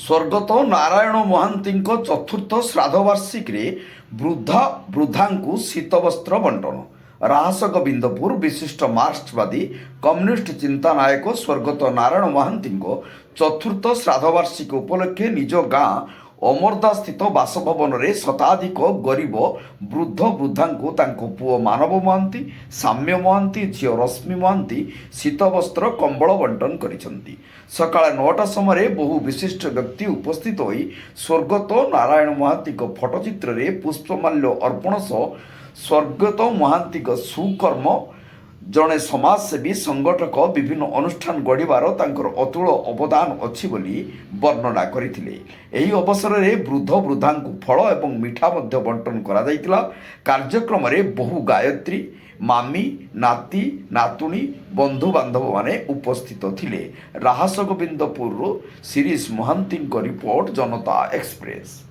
ସ୍ୱର୍ଗତ ନାରାୟଣ ମହାନ୍ତିଙ୍କ ଚତୁର୍ଥ ଶ୍ରାଦ୍ଧବାର୍ଷିକୀରେ ବୃଦ୍ଧା ବୃଦ୍ଧାଙ୍କୁ ଶୀତବସ୍ତ୍ର ବଣ୍ଟନ। ରାହାସ ଗୋବିନ୍ଦପୁର ବିଶିଷ୍ଟ ମାର୍କ୍ସବାଦୀ କମ୍ୟୁନିଷ୍ଟ ଚିନ୍ତାନାୟକ ସ୍ୱର୍ଗତ ନାରାୟଣ ମହାନ୍ତିଙ୍କ ଚତୁର୍ଥ ଶ୍ରାଦ୍ଧବାର୍ଷିକୀ ଉପଲକ୍ଷେ ନିଜ ଗାଁ ଅମରଦାସ୍ଥିତ ବାସଭବନରେ ଶତାଧିକ ଗରିବ ବୃଦ୍ଧ ବୃଦ୍ଧାଙ୍କୁ ତାଙ୍କ ପୁଅ ମାନବ ମହାନ୍ତି, ସାମ୍ୟ ମହାନ୍ତି, ଝିଅ ରଶ୍ମି ମହାନ୍ତି ଶୀତବସ୍ତ୍ର କମ୍ବଳ ବଣ୍ଟନ କରିଛନ୍ତି। ସକାଳ 9ଟା ସମୟରେ ବହୁ ବିଶିଷ୍ଟ ବ୍ୟକ୍ତି ଉପସ୍ଥିତ ହୋଇ ସ୍ୱର୍ଗତ ନାରାୟଣ ମହାନ୍ତିଙ୍କ ଫଟୋଚିତ୍ରରେ ପୁଷ୍ପମାଲ୍ୟ ଅର୍ପଣ ସହ ସ୍ୱର୍ଗତ ମହାନ୍ତିଙ୍କ ସୁକର୍ମ ଜଣେ ସମାଜସେବୀ ସଂଗଠକ ବିଭିନ୍ନ ଅନୁଷ୍ଠାନ ଗଢ଼ିବାର ତାଙ୍କର ଅତୁଳ ଅବଦାନ ଅଛି ବୋଲି ବର୍ଣ୍ଣନା କରିଥିଲେ। ଏହି ଅବସରରେ ବୃଦ୍ଧ ବୃଦ୍ଧାଙ୍କୁ ଫଳ ଏବଂ ମିଠା ମଧ୍ୟ ବଣ୍ଟନ କରାଯାଇଥିଲା। କାର୍ଯ୍ୟକ୍ରମରେ ବହୁ ଗାୟତ୍ରୀ, ମାମି, ନାତି, ନାତୁଣୀ, ବନ୍ଧୁବାନ୍ଧବମାନେ ଉପସ୍ଥିତ ଥିଲେ। ରାହାସ ଗୋବିନ୍ଦପୁରରୁ ଶିରୀଷ ମହାନ୍ତିଙ୍କ ରିପୋର୍ଟ, ଜନତା ଏକ୍ସପ୍ରେସ।